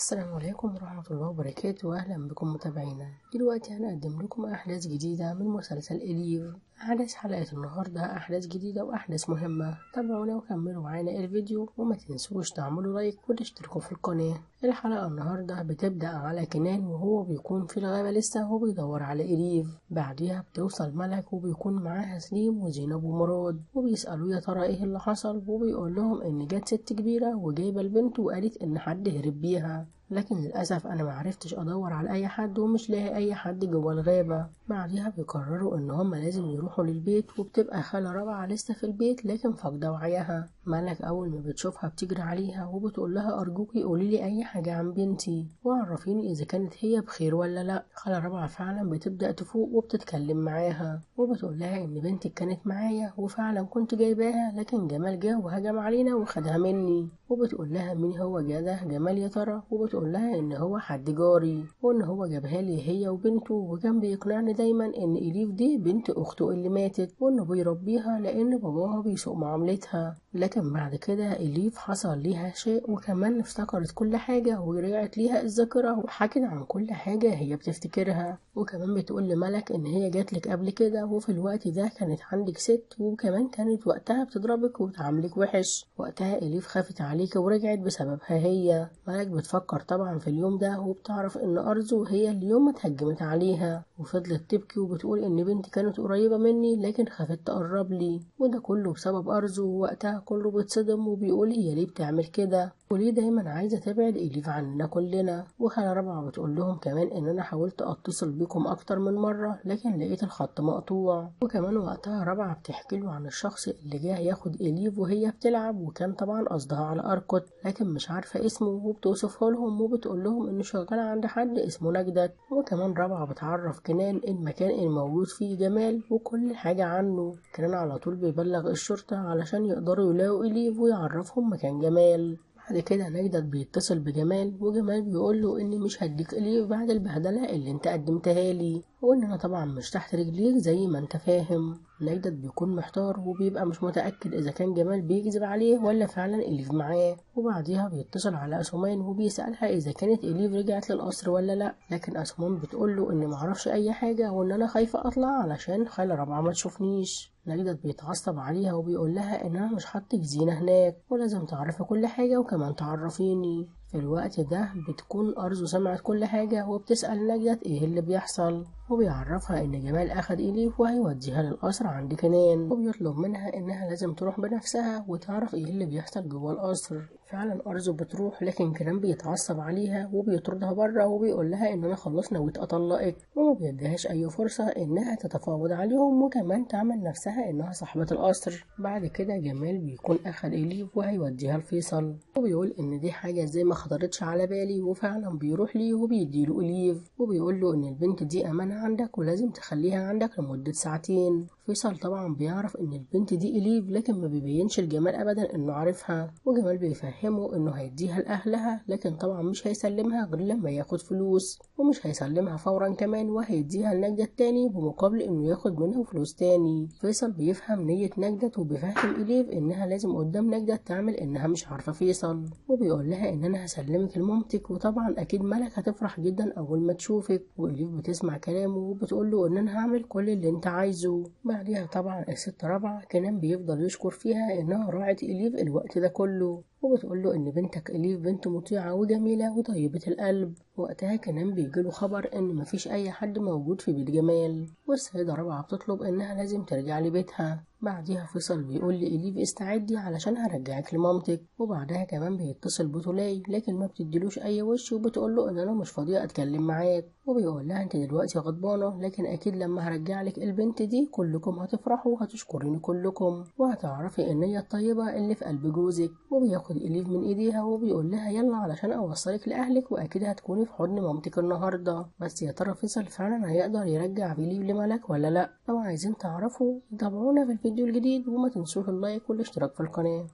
السلام عليكم ورحمة الله وبركاته. أهلا بكم متابعينا. دلوقتي هنقدم لكم أحداث جديدة من مسلسل إليف. أحداث حلقة النهاردة أحداث جديدة وأحداث مهمة. تابعونا وكملوا معانا الفيديو وما تنسوش تعملوا لايك وتشتركوا في القناة. الحلقة النهاردة بتبدأ على كنان وهو بيكون في الغابة لسه وبيدور على إليف. بعديها بتوصل ملك وبيكون معاها سليم وزينب ومراد وبيسألوا يا ترى ايه اللي حصل، وبيقول لهم ان جت ست كبيرة وجايبة البنت وقالت ان حد هرب بيها، لكن للأسف أنا معرفتش أدور على أي حد ومش لاقي أي حد جوا الغابة. بعدها بيقرروا إن هما لازم يروحوا للبيت، وبتبقى خالة رابعة لسه في البيت لكن فاقدة وعيها. ملك أول ما بتشوفها بتجري عليها وبتقول لها أرجوكي قوليلي أي حاجة عن بنتي وعرفيني إذا كانت هي بخير ولا لأ. خالة رابعة فعلا بتبدأ تفوق وبتتكلم معاها وبتقول لها إن بنتك كانت معايا وفعلا كنت جايباها، لكن جمال جه وهجم علينا وخدها مني. وبتقول لها مين هو ده جمال يا ترى، وبتقول لها ان هو حد جاري وان هو جابها لي هي وبنته، وكان بيقنعني دايما ان إليف دي بنت اخته اللي ماتت وانه بيربيها لان باباها بيسوء معاملتها. لكن بعد كده إليف حصل ليها شيء وكمان افتكرت كل حاجة ورجعت ليها الذاكرة وحكت عن كل حاجة هي بتفتكرها. وكمان بتقول لملك ان هي جاتلك قبل كده وفي الوقت ده كانت عندك ست، وكمان كانت وقتها بتضربك وبتعاملك وحش. وقتها إليف خافت عليك ورجعت بسببها هي. ملك بتفكر طبعا في اليوم ده وبتعرف ان أرزو هي اليوم ما اتهجمت عليها، وفضلت تبكي وبتقول ان بنتي كانت قريبة مني لكن خافت تقرب لي، وده كله بسبب أرزو. ووقتها كله بيتصدم وبيقول هي ليه بتعمل كده وليه دايما عايزة تبعد إليف عننا كلنا. وخالة رابعة بتقول لهم كمان ان انا حاولت اتصل بيكم اكتر من مرة لكن لقيت الخط مقطوع. وكمان وقتها رابعة بتحكي له عن الشخص اللي جه ياخد إليف وهي بتلعب، وكان طبعا قصدها على أركوت لكن مش عارفة اسمه، وبتوصفه لهم وبتقول لهم انه شغال عند حد اسمه نجدت. وكمان رابعة بتعرف كنان المكان الموجود فيه جمال وكل حاجة عنه. كنان على طول بيبلغ الشرطة علشان يقدروا يلاقوا إليف ويعرفهم مكان جمال. بعد كده نجدت بيتصل بجمال وجمال بيقول له اني مش هديك إليف بعد البهدلة اللي انت قدمتها لي، وان انا طبعا مش تحت رجليك زي ما انت فاهم. نجدت بيكون محتار وبيبقى مش متأكد اذا كان جمال بيكذب عليه ولا فعلا إليف معاه. وبعديها بيتصل على أسومان وبيسألها اذا كانت إليف رجعت للقصر ولا لا، لكن أسومان بتقول له اني معرفش اي حاجة وان انا خايفة اطلع علشان خالة رابعة ما تشوفنيش. نجدت بيتعصب عليها وبيقول لها ان انا مش حاطك زينة هناك ولازم تعرفي كل حاجة وكمان تعرفيني. في الوقت ده بتكون أرزو سمعت كل حاجة وبتسأل نجدت ايه اللي بيحصل، وبيعرفها ان جمال اخد إليف وهيوديها للقصر عند كنان، وبيطلب منها انها لازم تروح بنفسها وتعرف ايه اللي بيحصل جوه القصر. فعلا أرزو بتروح لكن كنان بيتعصب عليها وبيطردها بره وبيقول لها ان انا خلاص نويت اطلقك، وما بيديهاش اي فرصة انها تتفاوض عليهم وكمان تعمل نفسها انها صاحبة القصر. بعد كده جمال بيكون اخد إليف وهيوديها لفيصل، وبيقول ان دي حاجة زي ما خطرتش على بالي، وفعلا بيروح ليه وبيديله إليف وبيقول له ان البنت دي امانة عندك ولازم تخليها عندك لمدة ساعتين. فيصل طبعا بيعرف ان البنت دي إليف لكن ما بيبينش لجمال ابدا انه عارفها، وجمال بيفهمه انه هيديها لاهلها لكن طبعا مش هيسلمها غير لما ياخد فلوس، ومش هيسلمها فورا كمان وهيديها لنجدت تاني بمقابل انه ياخد منها فلوس تاني. فيصل بيفهم نية نجدت وبيفهم إليف انها لازم قدام نجدت تعمل انها مش عارفة فيصل، وبيقول لها ان انا هسلمك لمامتك وطبعا اكيد ملك هتفرح جدا اول ما تشوفك. وإليف بتسمع كلامه وبتقول له ان انا هعمل كل اللي انت عايزه. بعديها طبعا الست رابعة كنان بيفضل يشكر فيها انها راعت إليف الوقت ده كله، وبتقول له ان بنتك إليف بنت مطيعة وجميلة وطيبة القلب. وقتها كمان بيجيله خبر ان مفيش اي حد موجود في بيت جمال، والسيدة رابعة بتطلب انها لازم ترجع لبيتها. بعديها فيصل بيقول لإليف استعدي علشان هرجعك لمامتك. وبعدها كمان بيتصل بتولاي لكن ما بتديلوش اي وش وبتقول له ان انا مش فاضية اتكلم معاك، وبيقول لها انت دلوقتي غضبانة لكن اكيد لما هرجع لك البنت دي كلكم هتفرحوا وهتشكريني كلكم وهتعرفي النية الطيبة اللي في قلب جوزك. وبياخد إليف من ايديها وبيقول لها يلا علشان اوصلك لاهلك واكيد هتكوني في حضن مامتك النهارده. بس يا ترى فيصل فعلا هيقدر يرجع إليف لملك ولا لا؟ لو عايزين تعرفوا تابعونا في الفيديو الجديد وما تنسوش اللايك والاشتراك في القناة.